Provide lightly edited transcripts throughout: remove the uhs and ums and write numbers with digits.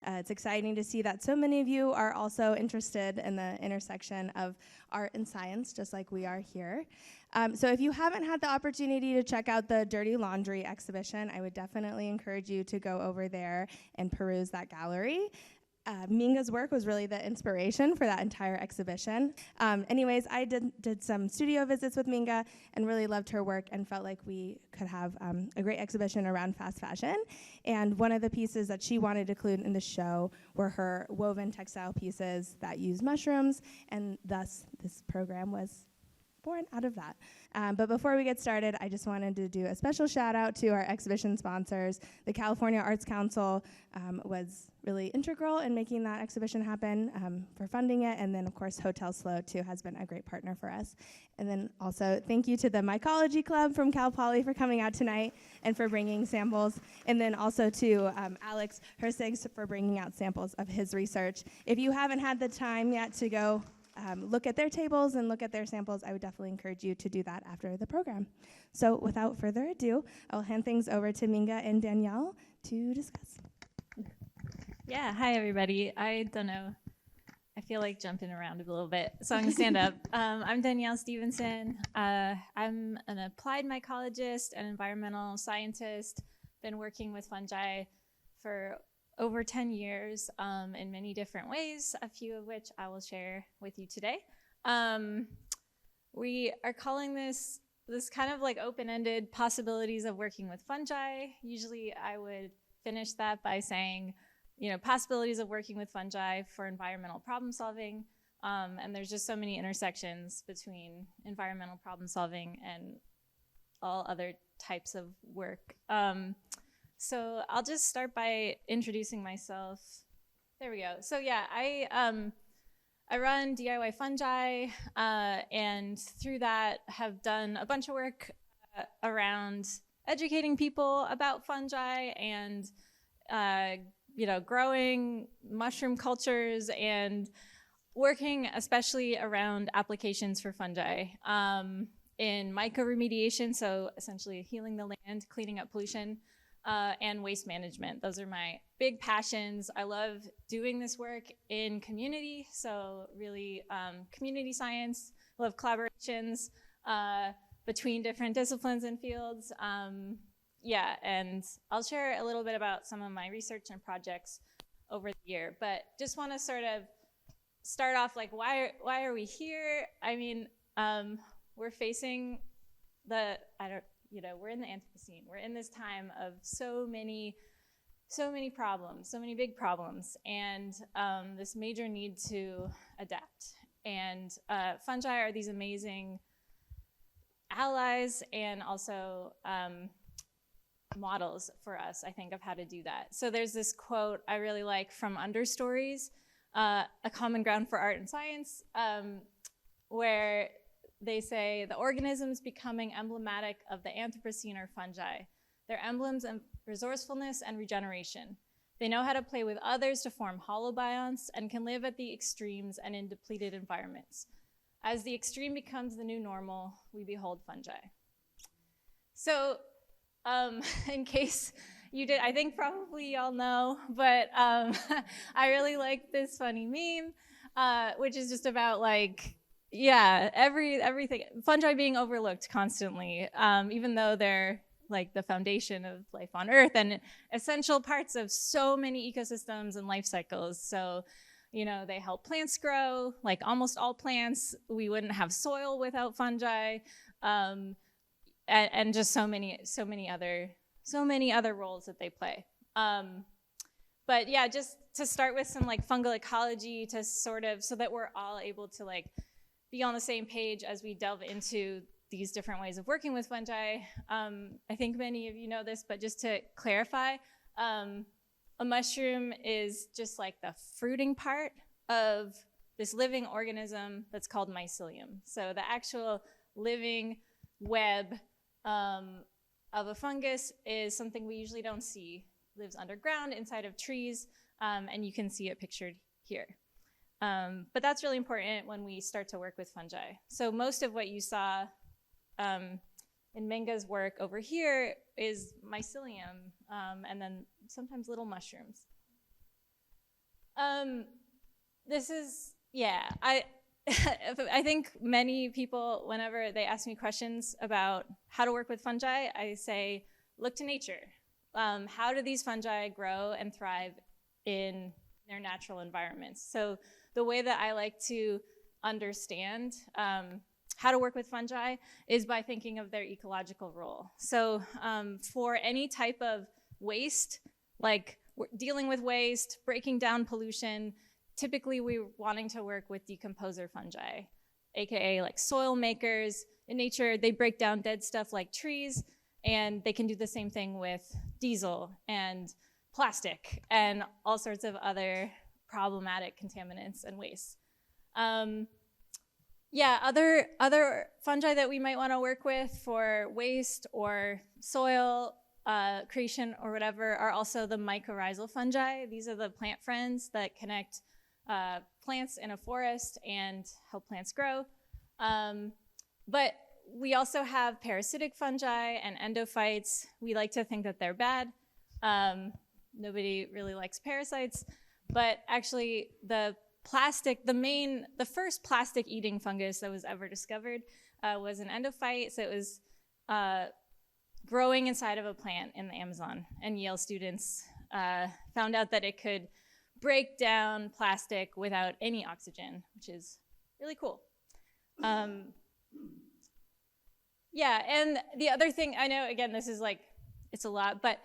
It's exciting to see that so many of you are also interested in the intersection of art and science, just like we are here. So if you haven't had the opportunity to check out the Dirty Laundry exhibition, I would definitely encourage you to go over there and peruse that gallery. Minga's work was really the inspiration for that entire exhibition. Anyways, I did some studio visits with Minga and really loved her work and felt like we could have a great exhibition around fast fashion. And one of the pieces that she wanted to include in the show were her woven textile pieces that use mushrooms, and thus this program was born out of that. But before we get started, I just wanted to do a special shout out to our exhibition sponsors. The California Arts Council was really integral in making that exhibition happen, for funding it. And then of course, Hotel Slow too has been a great partner for us. And then also thank you to the Mycology Club from Cal Poly for coming out tonight and for bringing samples. And then also to Alex Hersigs for bringing out samples of his research. If you haven't had the time yet to go look at their tables and look at their samples, I would definitely encourage you to do that after the program. So without further ado, I'll hand things over to Minga and Danielle to discuss. Yeah, hi everybody. I don't know, I feel like jumping around a little bit, so I'm gonna stand up. I'm Danielle Stevenson. I'm an applied mycologist and environmental scientist. Been working with fungi for over 10 years in many different ways, a few of which I will share with you today. We are calling this kind of like open-ended possibilities of working with fungi. Usually I would finish that by saying, possibilities of working with fungi for environmental problem solving. And there's just so many intersections between environmental problem solving and all other types of work. So I'll just start by introducing myself. There we go. So yeah, I run DIY Fungi, and through that have done a bunch of work around educating people about fungi and growing mushroom cultures and working especially around applications for fungi in mycoremediation, so essentially healing the land, cleaning up pollution, and waste management. Those are my big passions. I love doing this work in community, so really community science. I love collaborations between different disciplines and fields. And I'll share a little bit about some of my research and projects over the year, but just want to sort of start off like, why are we here? I mean, we're facing we're in the Anthropocene. We're in this time of so many problems, so many big problems, and this major need to adapt. And fungi are these amazing allies and also models for us, I think, of how to do that. So there's this quote I really like from Understories, A Common Ground for Art and Science, where they say, the organisms becoming emblematic of the Anthropocene are fungi. They're emblems of resourcefulness and regeneration. They know how to play with others to form holobionts and can live at the extremes and in depleted environments. As the extreme becomes the new normal, we behold fungi. So in case you did, I think probably y'all know, but I really like this funny meme, which is just about everything, fungi being overlooked constantly, even though they're like the foundation of life on Earth and essential parts of so many ecosystems and life cycles. So, they help plants grow, like almost all plants. We wouldn't have soil without fungi, and just so many other roles that they play. But yeah, just to start with some like fungal ecology to sort of, so that we're all able to like be on the same page as we delve into these different ways of working with fungi. I think many of you know this, but just to clarify, a mushroom is just like the fruiting part of this living organism that's called mycelium. So the actual living web of a fungus is something we usually don't see. Lives underground inside of trees, and you can see it pictured here. But that's really important when we start to work with fungi. So most of what you saw in Minga's work over here is mycelium, and then sometimes little mushrooms. This is, yeah, I think many people, whenever they ask me questions about how to work with fungi, I say, look to nature. How do these fungi grow and thrive in their natural environments? So the way that I like to understand how to work with fungi is by thinking of their ecological role. So for any type of waste, like dealing with waste, breaking down pollution, typically we're wanting to work with decomposer fungi, AKA like soil makers. In nature, they break down dead stuff like trees, and they can do the same thing with diesel and plastic and all sorts of other problematic contaminants and wastes. Yeah, other fungi that we might want to work with for waste or soil creation or whatever are also the mycorrhizal fungi. These are the plant friends that connect plants in a forest and help plants grow. But we also have parasitic fungi and endophytes. We like to think that they're bad. Nobody really likes parasites, but actually the first plastic eating fungus that was ever discovered was an endophyte. So it was growing inside of a plant in the Amazon, and Yale students found out that it could break down plastic without any oxygen, which is really cool. Yeah, and the other thing, I know, again, this is like, it's a lot, but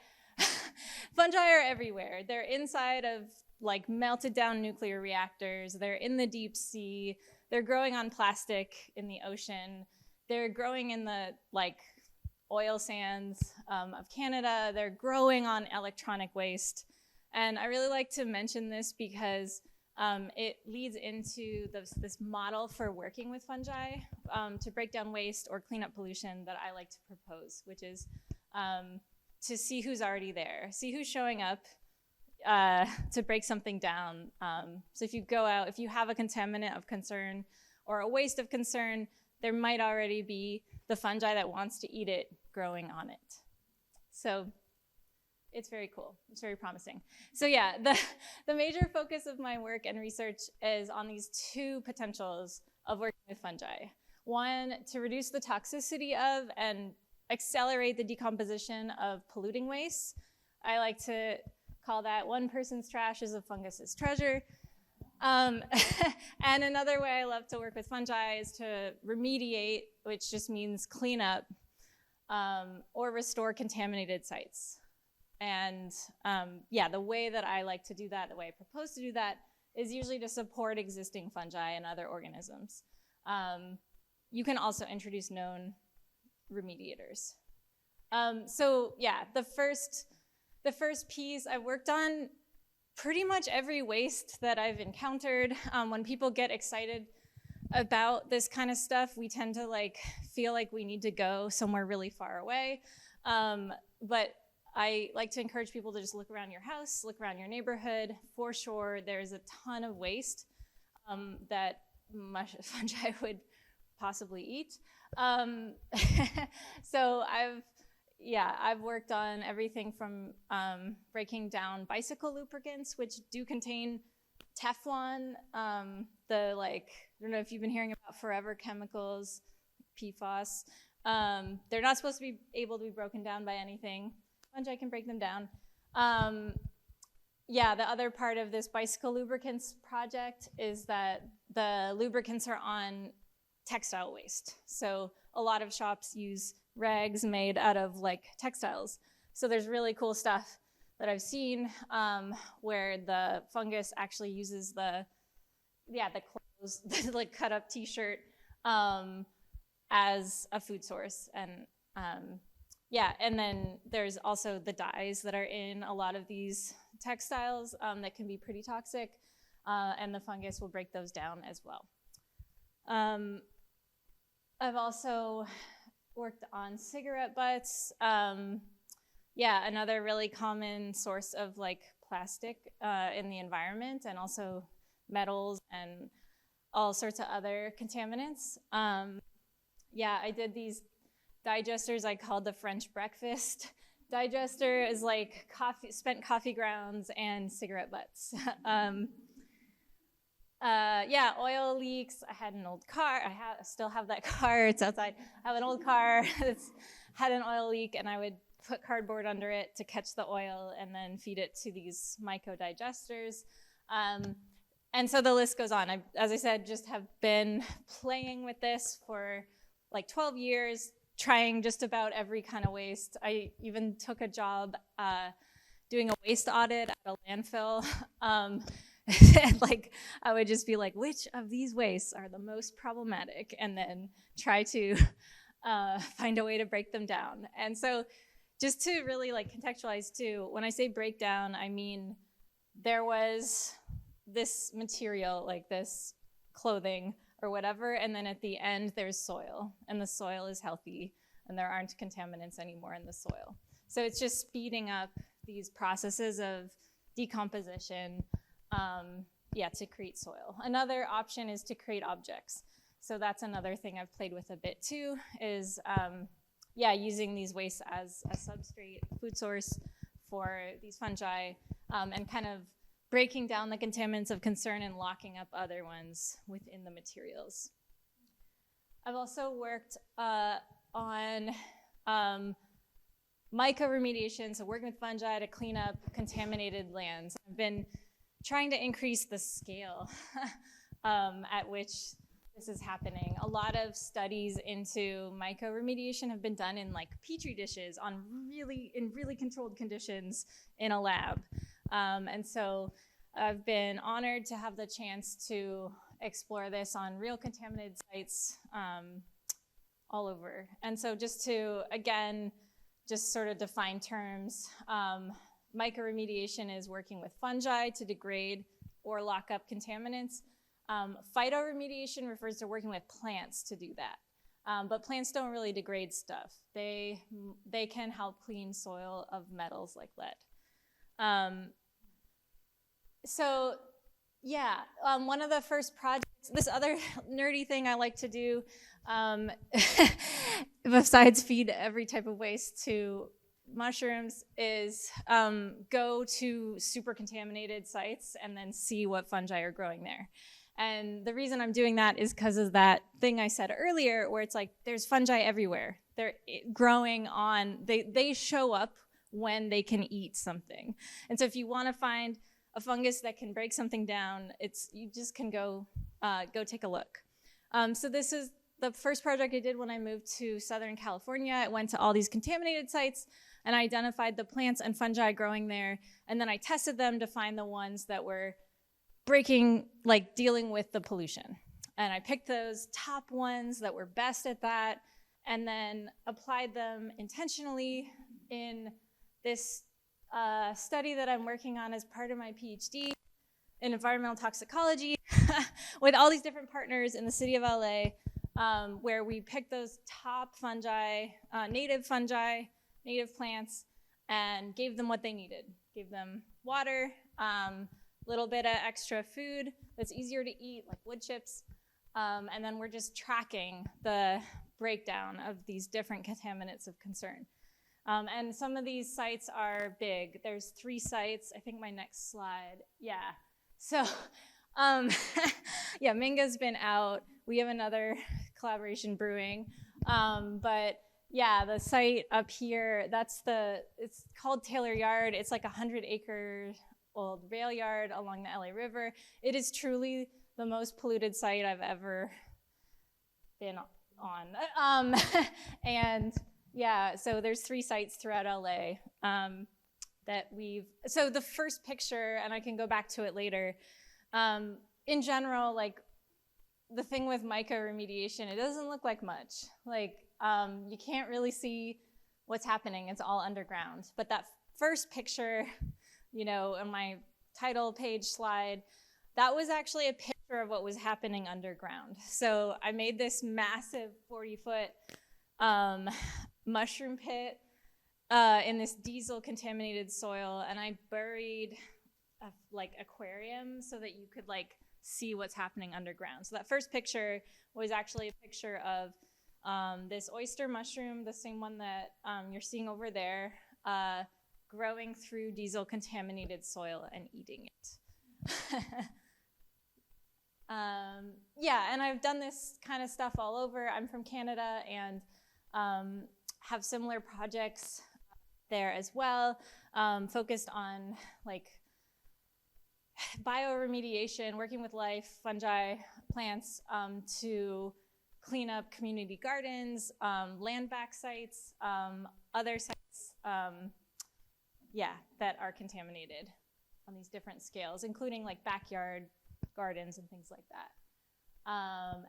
fungi are everywhere. They're inside of like melted down nuclear reactors. They're in the deep sea. They're growing on plastic in the ocean. They're growing in the like oil sands of Canada. They're growing on electronic waste. And I really like to mention this because it leads into this model for working with fungi to break down waste or clean up pollution that I like to propose, which is to see who's already there, see who's showing up to break something down. So if you go out, if you have a contaminant of concern or a waste of concern, there might already be the fungi that wants to eat it growing on it. So it's very cool. It's very promising. So yeah, the major focus of my work and research is on these two potentials of working with fungi. One, to reduce the toxicity of and accelerate the decomposition of polluting wastes. I like to call that one person's trash is a fungus's treasure. And another way I love to work with fungi is to remediate, which just means clean up or restore contaminated sites. And yeah, the way that I like to do that, the way I propose to do that, is usually to support existing fungi and other organisms. You can also introduce known remediators. So yeah, the first piece I've worked on pretty much every waste that I've encountered. When people get excited about this kind of stuff, we tend to like feel like we need to go somewhere really far away. But I like to encourage people to just look around your house, look around your neighborhood. For sure, there's a ton of waste that fungi would possibly eat. So I've worked on everything from breaking down bicycle lubricants, which do contain Teflon, I don't know if you've been hearing about forever chemicals, PFAS. They're not supposed to be able to be broken down by anything. Fungi can break them down. The other part of this bicycle lubricants project is that the lubricants are on textile waste. So a lot of shops use rags made out of like textiles. So there's really cool stuff that I've seen where the fungus actually uses the clothes, the like cut up t-shirt as a food source. And and then there's also the dyes that are in a lot of these textiles that can be pretty toxic, and the fungus will break those down as well. I've also worked on cigarette butts. Another really common source of like plastic in the environment, and also metals and all sorts of other contaminants. I did these digesters I called the French breakfast. Digester is like spent coffee grounds and cigarette butts. Oil leaks. I had an old car. I still have that car. It's outside. I have an old car that's had an oil leak, and I would put cardboard under it to catch the oil and then feed it to these myco-digesters. And so the list goes on. As I said, just have been playing with this for like 12 years, trying just about every kind of waste. I even took a job doing a waste audit at a landfill. Like, I would just be like, which of these wastes are the most problematic? And then try to find a way to break them down. And so just to really like contextualize too, when I say breakdown, I mean there was this material, like this clothing or whatever, and then at the end there's soil, and the soil is healthy, and there aren't contaminants anymore in the soil. So it's just speeding up these processes of decomposition to create soil. Another option is to create objects. So that's another thing I've played with a bit too, is using these wastes as a substrate, food source for these fungi, and kind of breaking down the contaminants of concern and locking up other ones within the materials. I've also worked on mycoremediation, so working with fungi to clean up contaminated lands. I've been trying to increase the scale at which this is happening. A lot of studies into mycoremediation have been done in like petri dishes in really controlled conditions in a lab. And so I've been honored to have the chance to explore this on real contaminated sites all over. And so just to, again, just sort of define terms, mycoremediation is working with fungi to degrade or lock up contaminants. Phytoremediation refers to working with plants to do that. But plants don't really degrade stuff. They can help clean soil of metals like lead. One of the first projects, this other nerdy thing I like to do, besides feed every type of waste to mushrooms, is go to super contaminated sites and then see what fungi are growing there. And the reason I'm doing that is because of that thing I said earlier, where it's like there's fungi everywhere. They're growing on, they show up when they can eat something. And so if you want to find a fungus that can break something down, you just can go take a look. So this is the first project I did when I moved to Southern California. I went to all these contaminated sites and I identified the plants and fungi growing there, and then I tested them to find the ones that were dealing with the pollution. And I picked those top ones that were best at that, and then applied them intentionally in this study that I'm working on as part of my PhD in environmental toxicology with all these different partners in the city of LA, where we picked those top fungi, native plants, and gave them what they needed. Gave them water, little bit of extra food that's easier to eat, like wood chips, and then we're just tracking the breakdown of these different contaminants of concern. And some of these sites are big. There's 3 sites. I think my next slide. Yeah. So, Minga's been out. We have another collaboration brewing. But yeah, the site up here, it's called Taylor Yard. It's like 100-acre old rail yard along the LA River. It is truly the most polluted site I've ever been on. And yeah, so there's 3 sites throughout LA so the first picture, and I can go back to it later, in general, like the thing with mycoremediation, it doesn't look like much. Like you can't really see what's happening, it's all underground. But that first picture, on my title page slide, that was actually a picture of what was happening underground. So I made this massive 40-foot mushroom pit in this diesel contaminated soil, and I buried a aquarium so that you could see what's happening underground. So that first picture was actually a picture of this oyster mushroom, the same one that you're seeing over there, growing through diesel-contaminated soil and eating it. Yeah, and I've done this kind of stuff all over. I'm from Canada and have similar projects there as well, focused on like bioremediation, working with life, fungi, plants to clean up community gardens, land back sites, other sites, yeah, that are contaminated on these different scales, including like backyard gardens and things like that.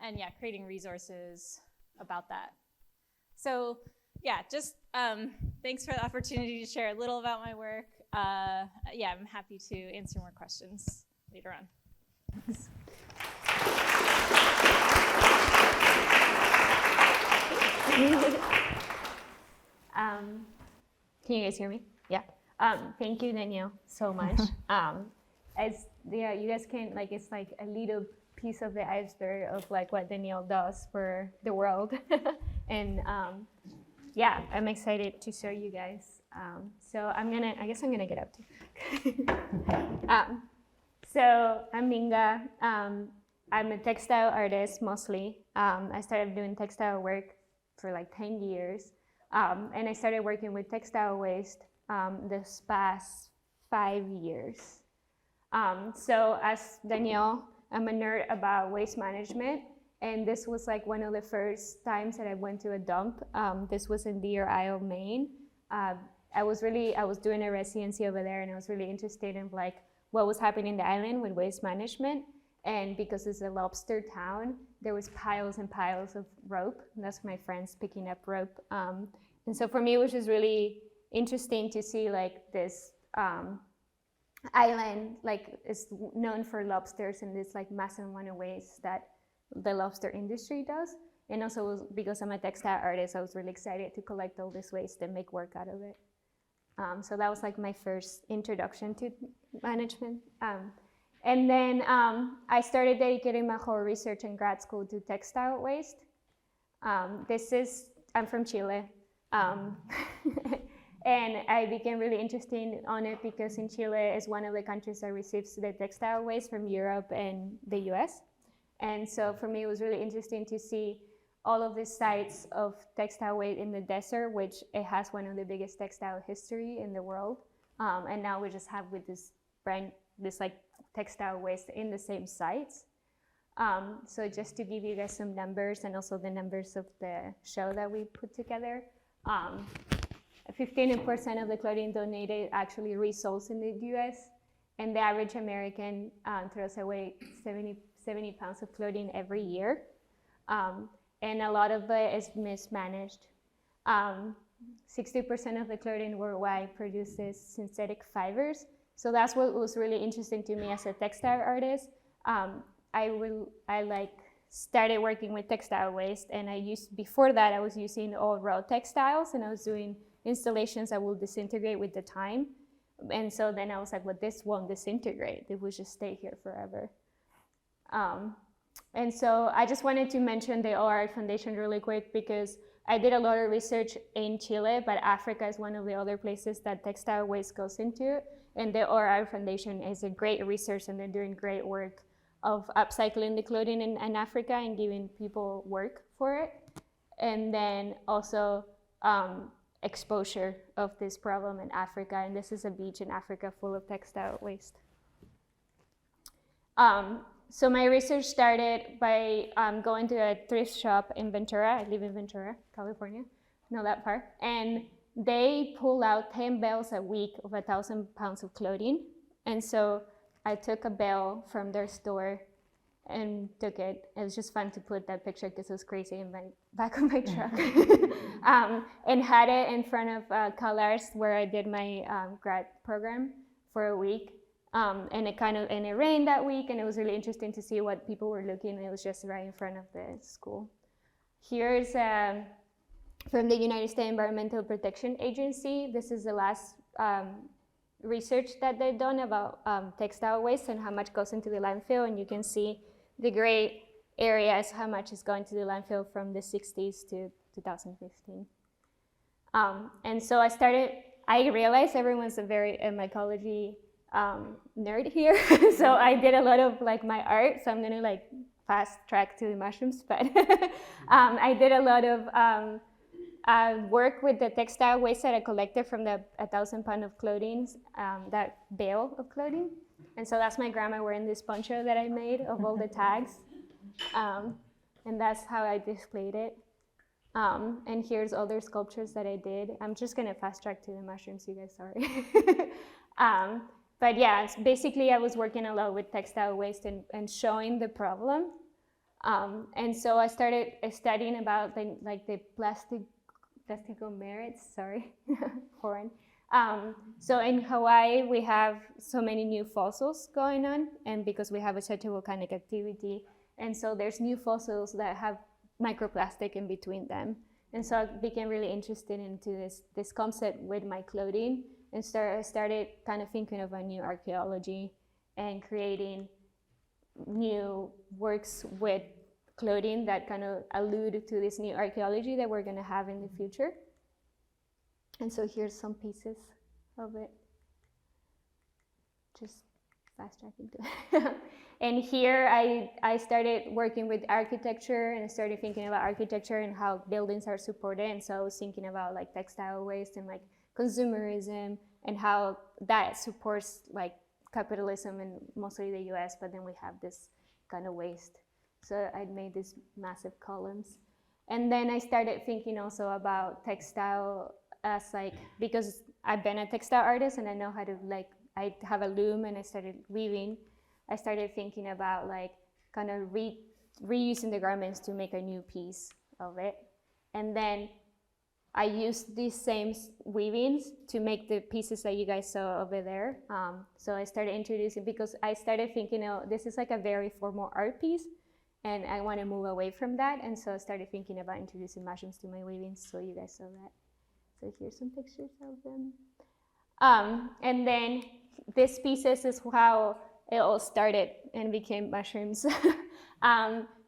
And yeah, creating resources about that. So yeah, just thanks for the opportunity to share a little about my work. Yeah, I'm happy to answer more questions later on. Can you guys hear me? Yeah. Thank you, Danielle, so much. Yeah, you guys can, like, it's like a little piece of the iceberg of like what Danielle does for the world. And yeah, I'm excited to show you guys. So I guess I'm gonna get up too. So I'm Minga. I'm a textile artist mostly. I started doing textile work for like 10 years. And I started working with textile waste this past 5 years. So as Danielle, I'm a nerd about waste management. And this was like one of the first times that I went to a dump. This was in Deer Isle, Maine. I was doing a residency over there, and I was really interested in like what was happening in the island with waste management. And because it's a lobster town, there was piles and piles of rope. And that's my friends picking up rope. And so for me, it was just really interesting to see like this island, like is known for lobsters and this like massive amount of waste that the lobster industry does. And also because I'm a textile artist, I was really excited to collect all this waste and make work out of it. So that was like my first introduction to management. And then I started dedicating my whole research in grad school to textile waste. I'm from Chile. And I became really interested on it because in Chile is one of the countries that receives the textile waste from Europe and the US. And so for me, it was really interesting to see all of these sites of textile waste in the desert, which it has one of the biggest textile history in the world. And now we just have with this like textile waste in the same sites. So just to give you guys some numbers and also the numbers of the show that we put together. 15% of the clothing donated actually resolds in the US, and the average American throws away 70 pounds of clothing every year. And a lot of it is mismanaged. 60% of the clothing worldwide produces synthetic fibers. So that's what was really interesting to me as a textile artist. I started working with textile waste, and before that I was using all raw textiles, and I was doing installations that will disintegrate with the time. And so then I was like, well, this won't disintegrate. It will just stay here forever. And so I just wanted to mention the OR Foundation really quick because I did a lot of research in Chile, but Africa is one of the other places that textile waste goes into. And the OR Foundation is a great research, and they're doing great work of upcycling the clothing in Africa and giving people work for it. And then also exposure of this problem in Africa. And this is a beach in Africa full of textile waste. So my research started by going to a thrift shop in Ventura. I live in Ventura, California, not that far. And they pull out 10 bales a week of 1,000 pounds of clothing. And so I took a bale from their store and took it. It was just fun to put that picture because it was crazy in my back of my truck. And had it in front of Calars where I did my grad program for a week. And it rained that week, and it was really interesting to see what people were looking. It was just right in front of the school. Here's from the United States Environmental Protection Agency. This is the last research that they've done about textile waste and how much goes into the landfill. And you can see the gray areas, how much is going to the landfill from the 60s to 2015. And so I started I realized everyone's a very mycology nerd here, so I did a lot of like my art. So I'm gonna like fast track to the mushrooms, but I did a lot of work with the textile waste that I collected from the 1,000 pounds of clothing, that bale of clothing. And so that's my grandma wearing this poncho that I made of all the tags. And that's how I displayed it. And here's other sculptures that I did. I'm just gonna fast track to the mushrooms, you guys, sorry. But yeah, basically I was working a lot with textile waste and showing the problem. And so I started studying about the plastical merits, sorry, foreign. So in Hawaii, we have so many new fossils going on, and because we have such a volcanic activity, and so there's new fossils that have microplastic in between them. And so I became really interested into this concept with my clothing, and started kind of thinking of a new archaeology and creating new works with clothing that kind of allude to this new archaeology that we're gonna have in the future. And so here's some pieces of it. Just fast tracking to it. And here I started working with architecture, and I started thinking about architecture and how buildings are supported. And so I was thinking about like textile waste and like consumerism and how that supports like capitalism in mostly the US, but then we have this kind of waste. So I made these massive columns. And then I started thinking also about textile as like, because I've been a textile artist and I know how to like, I have a loom and I started weaving. I started thinking about like kind of reusing the garments to make a new piece of it. And then I used these same weavings to make the pieces that you guys saw over there. So I started introducing, because I started thinking, oh, this is like a very formal art piece, and I want to move away from that. And so I started thinking about introducing mushrooms to my weavings, so you guys saw that. So here's some pictures of them. And then these pieces is how it all started and became mushrooms.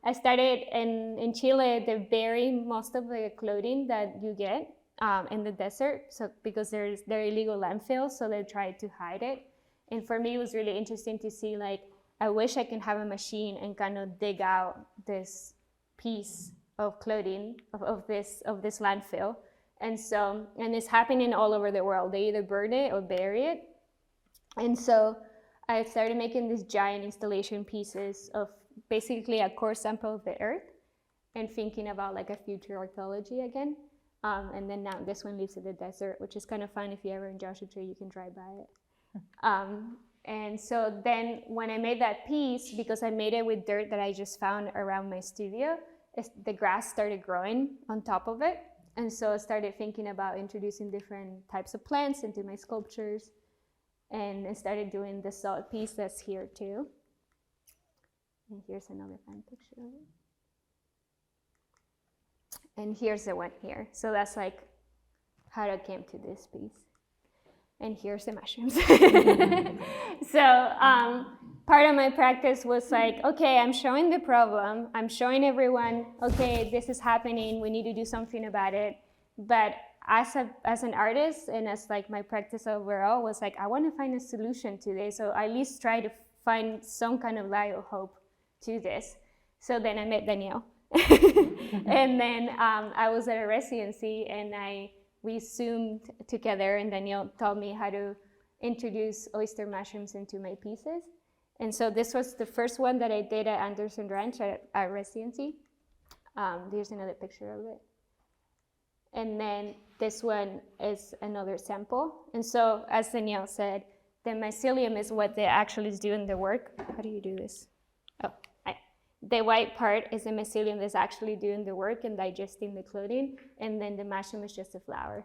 I started in Chile, they bury most of the clothing that you get in the desert, so because they're illegal landfills, so they try to hide it. And for me, it was really interesting to see, like, I wish I can have a machine and kind of dig out this piece of clothing of this landfill. And so, and it's happening all over the world. They either burn it or bury it. And so I started making these giant installation pieces of basically a core sample of the earth and thinking about like a future archaeology again. And then now this one lives in the desert, which is kind of fun. If you're ever in Joshua Tree, you can drive by it. And so then when I made that piece, because I made it with dirt that I just found around my studio, the grass started growing on top of it. And so I started thinking about introducing different types of plants into my sculptures. And I started doing the salt piece that's here too. And here's another fun picture of it. And here's the one here. So that's like how I came to this piece. And here's the mushrooms. So part of my practice was like, okay, I'm showing the problem. I'm showing everyone, okay, this is happening. We need to do something about it. But as an artist and as like my practice overall was like, I want to find a solution to this. So I at least try to find some kind of light of hope to this. So then I met Danielle. And then I was at a residency and we Zoomed together, and Danielle taught me how to introduce oyster mushrooms into my pieces. And so this was the first one that I did at Anderson Ranch at residency. There's another picture of it. And then this one is another sample. And so, as Danielle said, the mycelium is what they actually is doing the work. How do you do this? The white part is the mycelium that's actually doing the work and digesting the clothing, and then the mushroom is just a flower.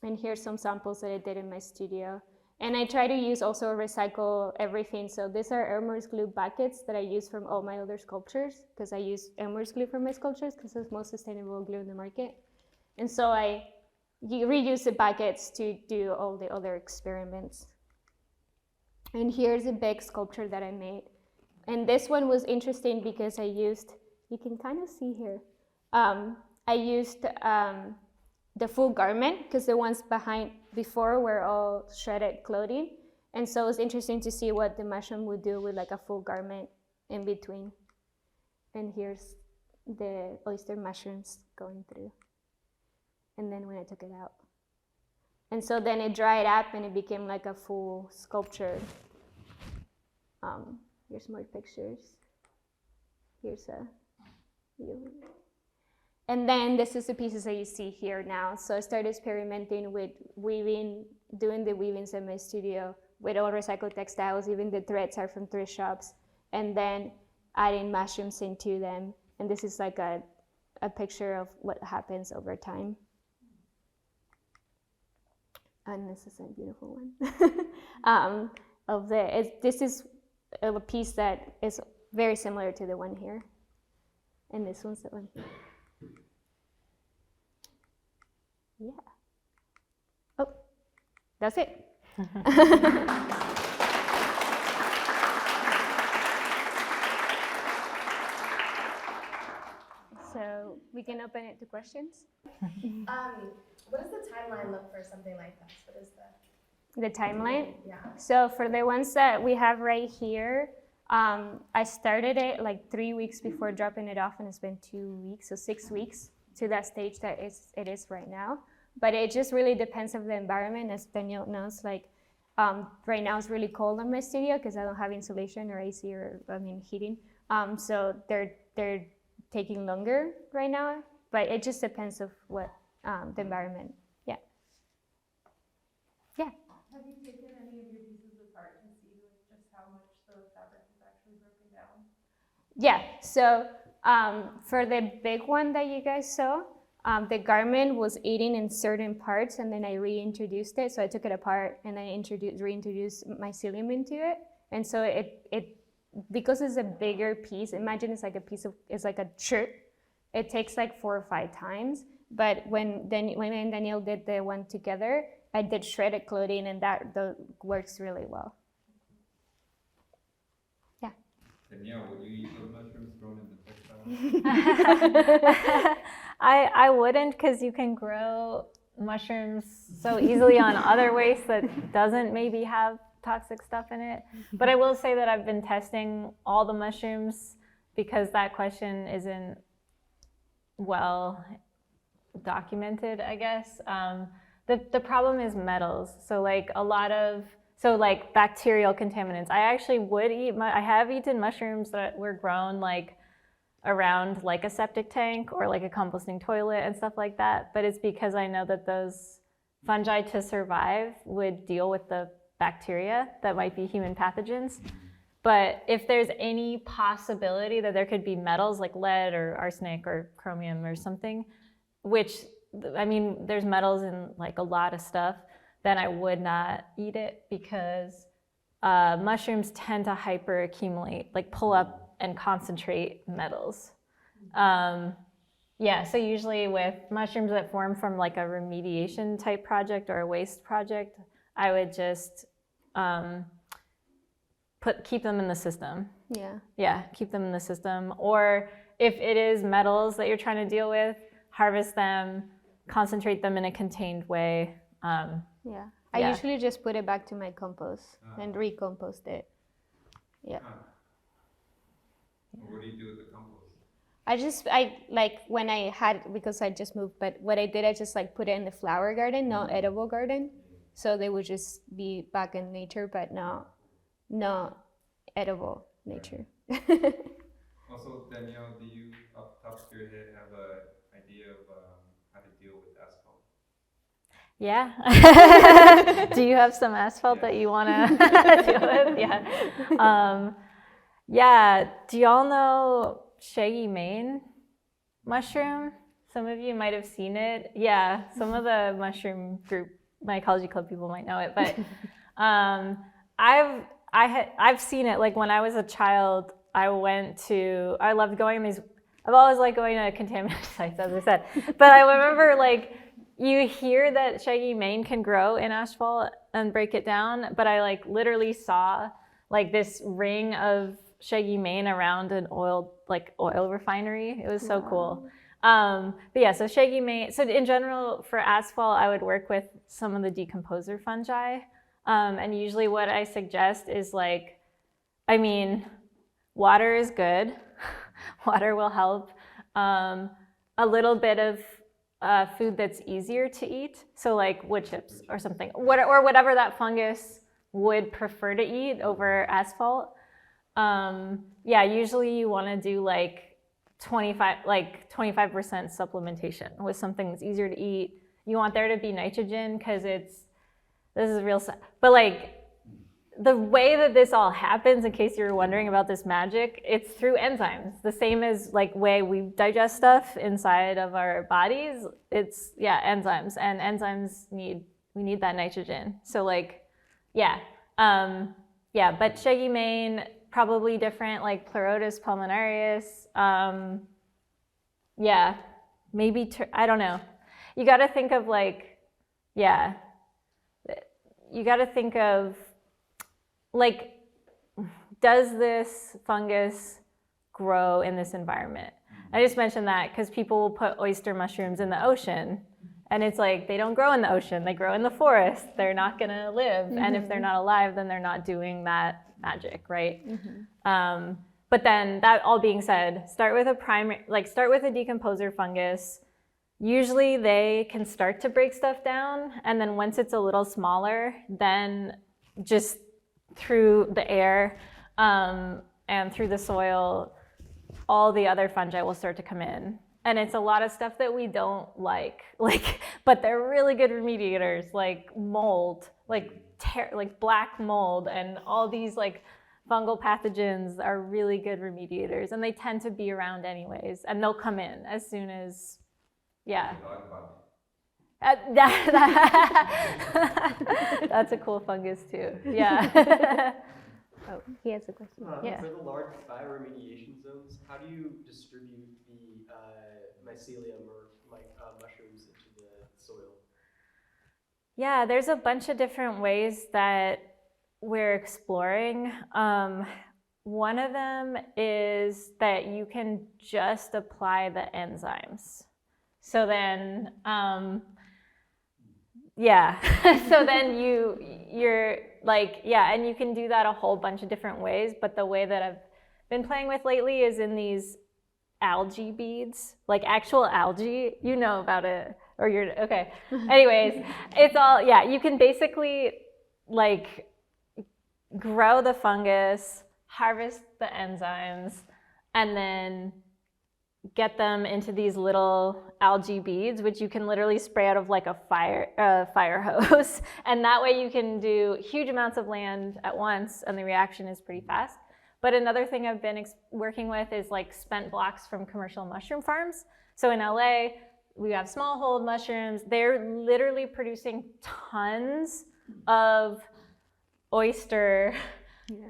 And here's some samples that I did in my studio. And I try to use also recycle everything. So these are Elmer's glue buckets that I use from all my other sculptures, because I use Elmer's glue for my sculptures because it's the most sustainable glue in the market. And so I reuse the buckets to do all the other experiments. And here's a big sculpture that I made. And this one was interesting because I used, you can kind of see here, I used the full garment, because the ones before were all shredded clothing. And so it's interesting to see what the mushroom would do with like a full garment in between. And here's the oyster mushrooms going through. And then when I took it out. And so then it dried up and it became like a full sculpture. Here's more pictures. Here's a view. And then this is the pieces that you see here now. So I started experimenting with weaving, doing the weavings in my studio with all recycled textiles. Even the threads are from thrift shops. And then adding mushrooms into them. And this is like a picture of what happens over time. And this is a beautiful one. This is a piece that is very similar to the one here. And this one's the one. Yeah. Oh, that's it. So we can open it to questions. What does the timeline look for something like this? What is The timeline? Yeah. So for the ones that we have right here, I started it like 3 weeks before dropping it off, and it's been 2 weeks, so 6 weeks to that stage that it is right now. But it just really depends on the environment, as Danielle knows. Like right now it's really cold in my studio because I don't have insulation or AC or heating. So they're taking longer right now, but it just depends of what the environment. Yeah. Yeah. Have you taken any of your pieces apart to see just how much the fabric is actually broken down? Yeah, so for the big one that you guys saw, the garment was eating in certain parts, and then I reintroduced it. So I took it apart and I reintroduced mycelium into it. And so it because it's a bigger piece, imagine it's like a shirt. It takes like 4 or 5 times. But when me and Danielle did the one together, I did shredded clothing, and that works really well. Yeah. Danielle, would you eat those mushrooms grown in the textile? I wouldn't, because you can grow mushrooms so easily on other waste that doesn't maybe have toxic stuff in it. But I will say that I've been testing all the mushrooms because that question isn't well documented, I guess. The problem is metals. So like bacterial contaminants. I actually would eat, I have eaten mushrooms that were grown like around like a septic tank or like a composting toilet and stuff like that. But it's because I know that those fungi to survive would deal with the bacteria that might be human pathogens. But if there's any possibility that there could be metals like lead or arsenic or chromium or something, which, I mean, there's metals in like a lot of stuff, then I would not eat it because mushrooms tend to hyperaccumulate, like pull up and concentrate metals. Yeah, so usually with mushrooms that form from like a remediation type project or a waste project, I would just keep them in the system. Yeah. Yeah, keep them in the system. Or if it is metals that you're trying to deal with, harvest them, concentrate them in a contained way. Yeah. I usually just put it back to my compost and recompost it. Yeah. What do you do with the compost? Because I just moved, but what I did, I just like put it in the flower garden, no edible garden. So they would just be back in nature, but no edible nature. Also, Danielle, do you, off the top of your head, have an idea of how to deal with asphalt? Yeah. Do you have some asphalt that you want to deal with? Yeah. Yeah. Do y'all know shaggy mane mushroom? Some of you might have seen it. Yeah. Some of the mushroom group, my ecology club people might know it, but I've seen it. Like when I was a child, I loved going on these. I've always liked going to contaminated sites, as I said. But I remember like you hear that shaggy mane can grow in asphalt and break it down, but I like literally saw like this ring of shaggy mane around an oil refinery. It was so cool. But yeah, so shaggy mane. So in general, for asphalt, I would work with some of the decomposer fungi. And usually what I suggest is like, I mean, water is good. Water will help. A little bit of food that's easier to eat. So like wood chips or something, or whatever that fungus would prefer to eat over asphalt. Yeah, usually you want to do like 25% supplementation with something that's easier to eat. You want there to be nitrogen because this is real, but like the way that this all happens, in case you were wondering about this magic, it's through enzymes. The same as like way we digest stuff inside of our bodies. It's enzymes, and enzymes we need that nitrogen. So like, but shaggy mane, probably different, like Pleurotus pulmonaris. Maybe, I don't know. You got to think of like, you got to think of like, does this fungus grow in this environment? I just mentioned that because people will put oyster mushrooms in the ocean, and it's like, they don't grow in the ocean, they grow in the forest. They're not gonna live, and if they're not alive, then they're not doing that magic, right? But then, that all being said, start with a decomposer fungus. Usually they can start to break stuff down, and then once it's a little smaller, then just through the air and through the soil, all the other fungi will start to come in. And it's a lot of stuff that we don't like, but they're really good remediators, like mold, like black mold, and all these like fungal pathogens are really good remediators, and they tend to be around anyways, and they'll come in as soon as, that's a cool fungus too. Yeah. Oh, he has a question. For the large bioremediation zones, how do you distribute the mycelium or mushrooms into the soil? Yeah, there's a bunch of different ways that we're exploring. One of them is that you can just apply the enzymes. So then, so then you're like, and you can do that a whole bunch of different ways, but the way that I've been playing with lately is in these algae beads, like actual algae. You know about it, or you're, okay. Anyways, it's all, you can basically like grow the fungus, harvest the enzymes, and then get them into these little algae beads, which you can literally spray out of like a fire hose. And that way you can do huge amounts of land at once, and the reaction is pretty fast. But another thing I've been working with is like spent blocks from commercial mushroom farms. So in LA, we have small hold mushrooms. They're literally producing tons of oyster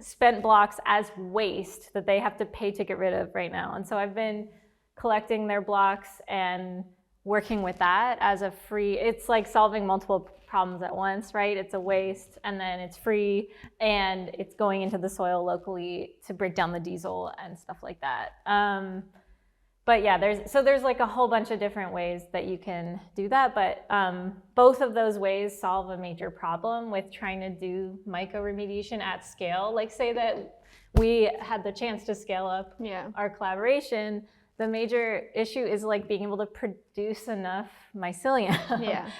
spent blocks as waste that they have to pay to get rid of right now. And so I've been collecting their blocks and working with that as a free, it's like solving multiple problems at once, right? It's a waste, and then it's free, and it's going into the soil locally to break down the diesel and stuff like that. But yeah, there's like a whole bunch of different ways that you can do that, but both of those ways solve a major problem with trying to do mycoremediation at scale. Like say that we had the chance to scale up our collaboration. The major issue is like being able to produce enough mycelium,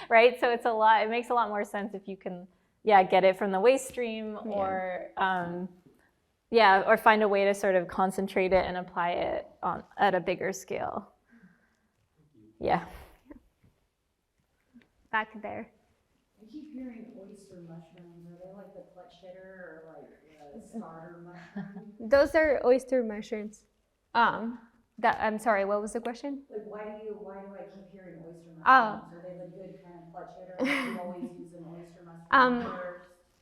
right? So it's it makes a lot more sense if you can, get it from the waste stream, or or find a way to sort of concentrate it and apply it at a bigger scale. Yeah. Back there. I keep hearing oyster mushrooms. Are they like the clutch hitter or like the starter mushroom? Those are oyster mushrooms. I'm sorry, what was the question? Like why do I keep hearing oyster mushrooms? Oh. Are they the good kind of clutch hitter? Like you always use an oyster mushroom?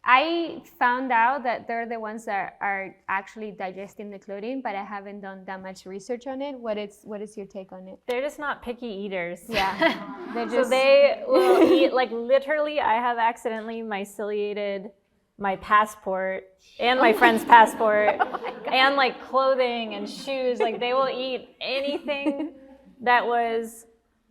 I found out that they're the ones that are actually digesting the clothing, but I haven't done that much research on it. What is your take on it? They're just not picky eaters. Yeah. So they will eat, like literally I have accidentally myceliated my passport and my friend's passport and like clothing and shoes. Like they will eat anything that was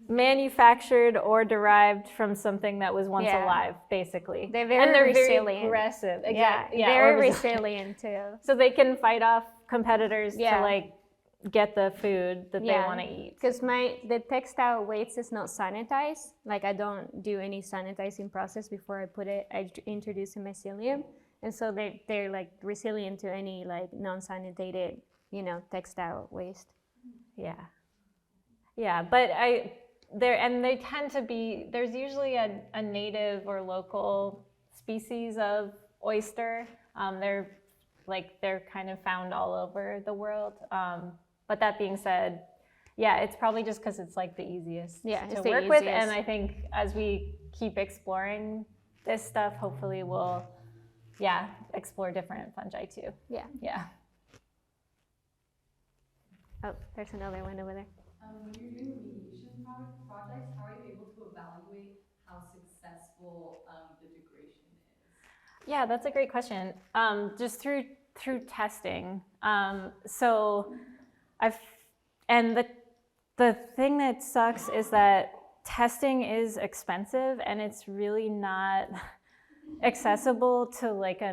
manufactured or derived from something that was once alive, basically. They're very and they're resilient. very aggressive. Yeah, or very resilient too. So they can fight off competitors to like get the food that they want to eat. Because the textile waste is not sanitized. Like I don't do any sanitizing process before I introduce a mycelium. And so they're like resilient to any like non-sanitated, textile waste. Yeah, but they tend to be, there's usually a native or local species of oyster. They're kind of found all over the world. But that being said, it's probably just because it's like the easiest to work with. And I think as we keep exploring this stuff, hopefully we'll, explore different fungi too. Yeah. Oh, there's another one over there. When you're doing remediation projects, how are you able to evaluate how successful the degradation is? Yeah, that's a great question. Just through testing. The thing that sucks is that testing is expensive and it's really not accessible to like a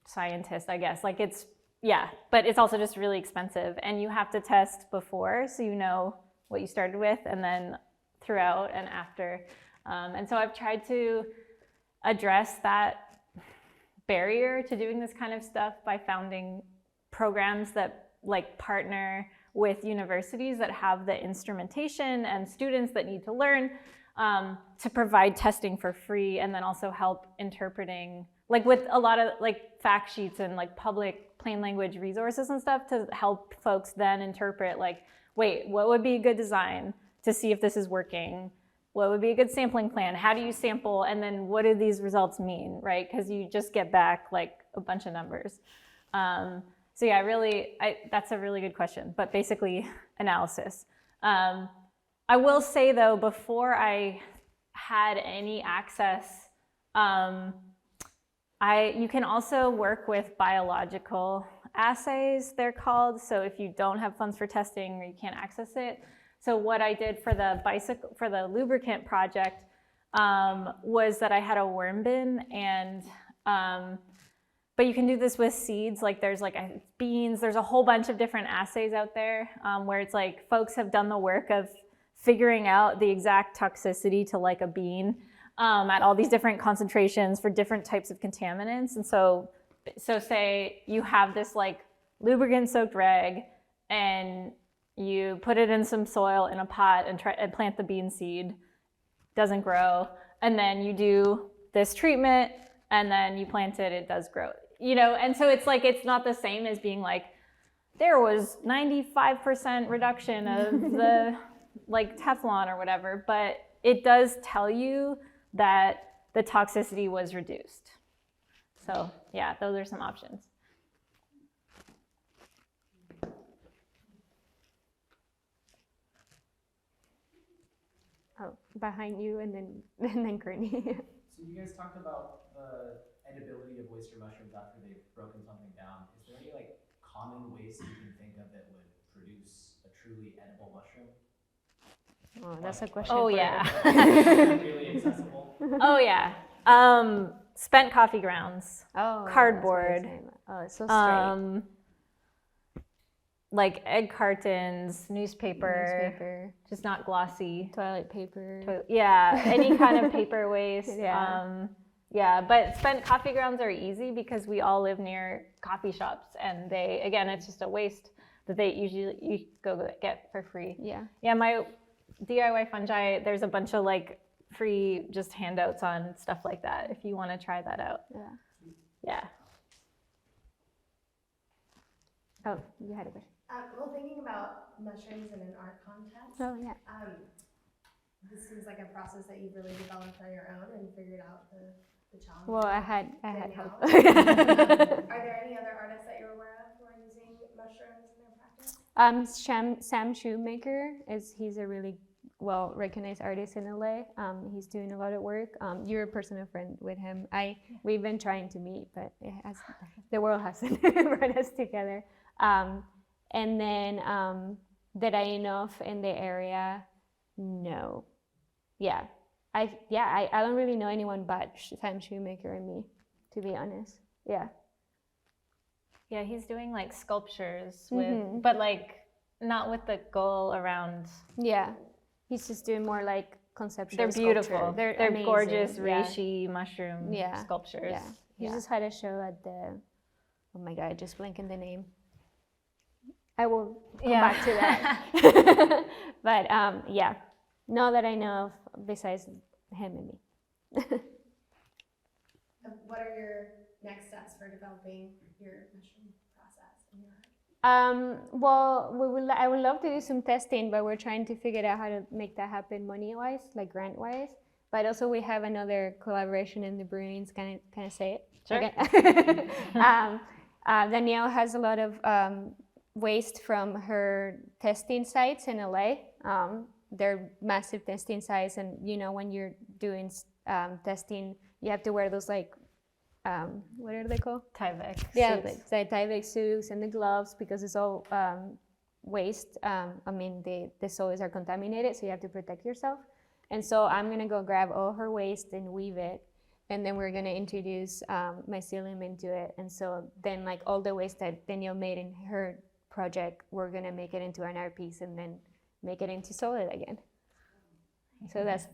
scientist, I guess. But it's also just really expensive and you have to test before so you know what you started with and then throughout and after. And so I've tried to address that barrier to doing this kind of stuff by founding programs that partner with universities that have the instrumentation and students that need to learn to provide testing for free and then also help interpreting, with a lot of fact sheets and public plain language resources and stuff to help folks then interpret wait, what would be a good design to see if this is working? What would be a good sampling plan? How do you sample? And then what do these results mean, right? Because you just get back a bunch of numbers. That's a really good question, but basically analysis. I will say though, before I had any access, you can also work with biological assays, they're called. So if you don't have funds for testing or you can't access it. So what I did for the lubricant project was that I had a worm bin and but you can do this with seeds, there's beans, there's a whole bunch of different assays out there where it's folks have done the work of figuring out the exact toxicity to a bean at all these different concentrations for different types of contaminants. And so say you have this lubricant soaked rag and you put it in some soil in a pot and plant the bean seed, doesn't grow, and then you do this treatment and then you plant it, it does grow. And so it's it's not the same as being there was 95% reduction of the Teflon or whatever, but it does tell you that the toxicity was reduced. So yeah, those are some options. Oh, behind you and then Courtney. So you guys talked about the edibility of oyster mushrooms after they've broken something down. Is there any common waste you can think of that would produce a truly edible mushroom? Oh, that's a question. Oh yeah. Really accessible? Oh yeah. Spent coffee grounds. Oh. Cardboard. Oh, it's so straight. Egg cartons, newspaper, just not glossy. Toilet paper. Any kind of paper waste. Yeah. But spent coffee grounds are easy because we all live near coffee shops, and it's just a waste that you go get for free. Yeah, my DIY fungi, there's a bunch of free just handouts on stuff like that if you want to try that out. Yeah. Oh, you had a question. Well, thinking about mushrooms in an art context, this seems like a process that you've really developed on your own and figured out the challenge. Well, I had help. Are there any other artists that you're aware of who are using mushrooms in their practice? Sam Shoemaker he's a really well-recognized artist in LA. He's doing a lot of work. You're a personal friend with him. We've been trying to meet, but the world hasn't brought us together. And then that I know of in the area, no. Yeah, I don't really know anyone but Sam Shoemaker and me, to be honest. Yeah. Yeah, he's doing like sculptures with, but like not with the goal around. Yeah, he's just doing more like conceptual. They're beautiful. They're amazing. Gorgeous reishi mushroom sculptures. Yeah. He just had a show at the. Oh my God, I just blanked in the name. I will come back to that. But yeah, no that I know of besides him and me. What are your next steps for developing your mushroom process in your art? Well, I would love to do some testing, but we're trying to figure out how to make that happen money-wise, like grant-wise. But also we have another collaboration in the brewings. Can I say it? Sure. Okay. Danielle has a lot of waste from her testing sites in LA. They're massive testing sites, and you know when you're doing testing, you have to wear those like what are they called? Tyvek. Yeah, the Tyvek suits and the gloves because it's all waste. I mean, the soils are contaminated, so you have to protect yourself. And so I'm gonna go grab all her waste and weave it, and then we're gonna introduce mycelium into it. And so then like all the waste that Danielle made in her project, we're gonna make it into an art piece and then make it into soil again. So that's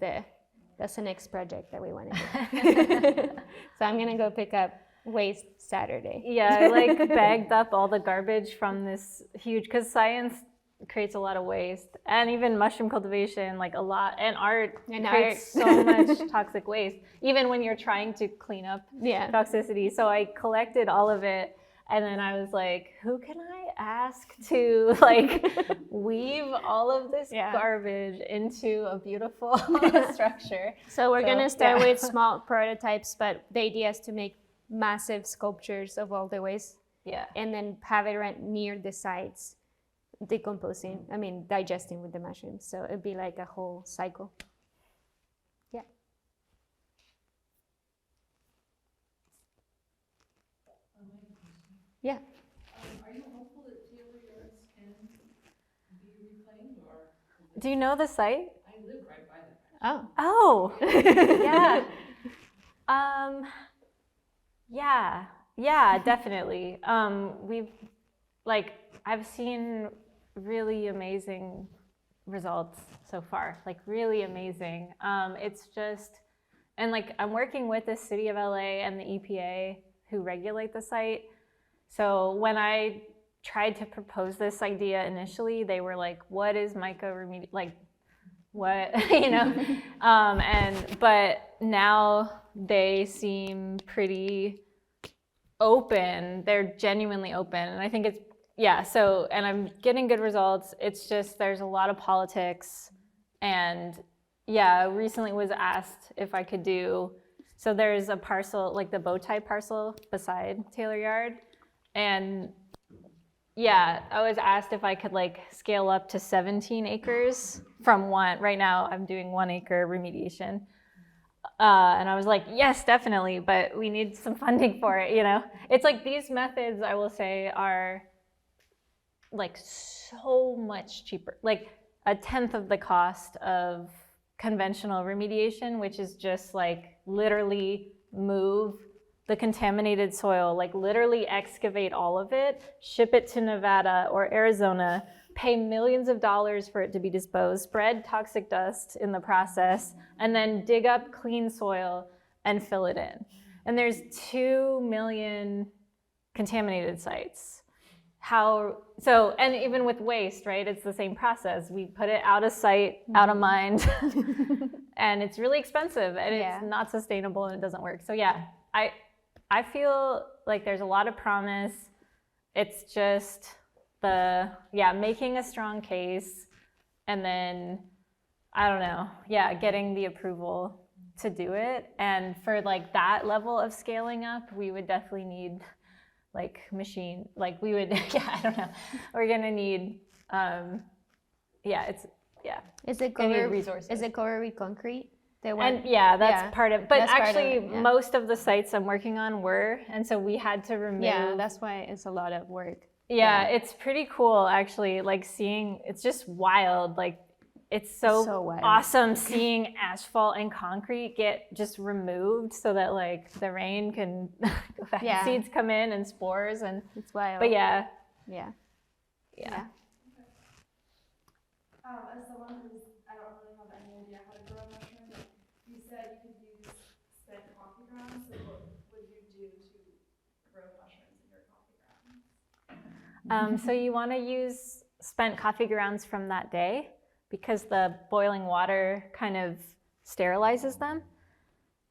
the next project that we want to do. So I'm gonna go pick up waste Saturday. Yeah, I like bagged up all the garbage from this huge, because science creates a lot of waste, and even mushroom cultivation, like a lot, and art creates so much toxic waste, even when you're trying to clean up toxicity. So I collected all of it, and then I was like, who can I ask to like weave all of this garbage into a beautiful structure? So we're gonna start with small prototypes, but the idea is to make massive sculptures of all the waste. Yeah. And then have it right near the sites, digesting with the mushrooms. So it'd be like a whole cycle. Yeah. Yeah. Are you hopeful that tailor yards can be reclaimed, or? Do you know the site? I live right by that. Oh. Yeah. Yeah, definitely. I've seen really amazing results so far, like really amazing. It's just, and like I'm working with the city of LA and the EPA who regulate the site. So when I tried to propose this idea initially, they were like, what is mycorrhizal, like what, you know? But now they seem pretty open. They're genuinely open. And I think it's, and I'm getting good results. It's just, there's a lot of politics. And recently was asked if I could do, so there's a parcel, like the bow tie parcel beside Taylor Yard. And I was asked if I could like scale up to 17 acres from one. Right now I'm doing 1 acre remediation. And I was like, yes, definitely, but we need some funding for it, you know? It's like these methods, I will say, are like so much cheaper, like 1/10 of the cost of conventional remediation, which is just like literally move the contaminated soil, like literally excavate all of it, ship it to Nevada or Arizona, pay millions of dollars for it to be disposed, spread toxic dust in the process, and then dig up clean soil and fill it in. And there's 2 million contaminated sites. And even with waste, right? It's the same process. We put it out of sight, out of mind, and it's really expensive and it's not sustainable and it doesn't work. So I feel like there's a lot of promise. It's just making a strong case, and then, I don't know, getting the approval to do it. And for like that level of scaling up, we would definitely need like machine, like we would, I don't know. We're gonna need, Is it covered, resources. Is it covered with concrete? That's part of, but actually most of the sites I'm working on were, and so we had to remove. Yeah, that's why it's a lot of work. Yeah, it's pretty cool actually. Like seeing, it's just wild. Like it's so wild. awesome seeing asphalt and concrete get just removed so that like the rain can, seeds come in and spores and. It's wild. But yeah. As someone who's, I don't really have any idea how to grow a mushroom, but you said you could use spent coffee grounds, so what would you do to grow mushrooms in your coffee grounds? So you want to use spent coffee grounds from that day because the boiling water kind of sterilizes them.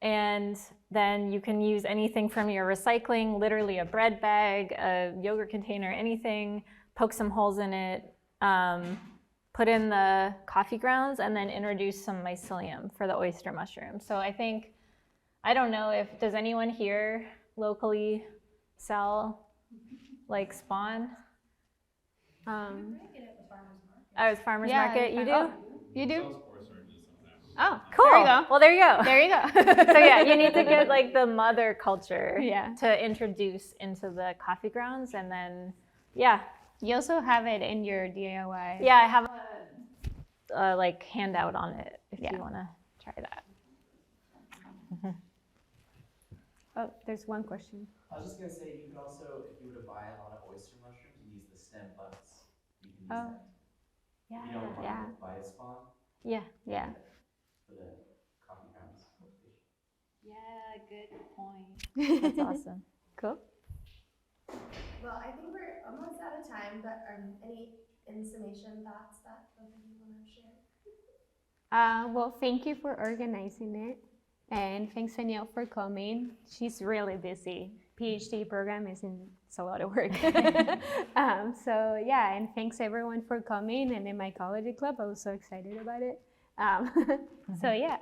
And then you can use anything from your recycling, literally a bread bag, a yogurt container, anything, poke some holes in it, put in the coffee grounds, and then introduce some mycelium for the oyster mushroom. So I don't know if, does anyone here locally sell like spawn? It's farmer's market. You do? Oh, you do? Oh, cool. There you go. Well, there you go. There you go. So yeah, you need to get like the mother culture Yeah. to introduce into the coffee grounds, and then You also have it in your DIY. yeah, I have a like handout on it if you want to try that. Oh, there's one question. I was just gonna say, you could also, if you were to buy a lot of oyster mushrooms, you use the stem buds. You can use that. Yeah. You don't want to buy a spawn Yeah. for the coffee grounds. Yeah, good point. That's awesome. Cool. Well, I think we're almost out of time, but any in summation thoughts that both of you want to share? Well, thank you for organizing it. And thanks, Danielle, for coming. She's really busy. PhD program it's a lot of work. So yeah, and thanks everyone for coming. And in my mycology club, I was so excited about it. So yeah.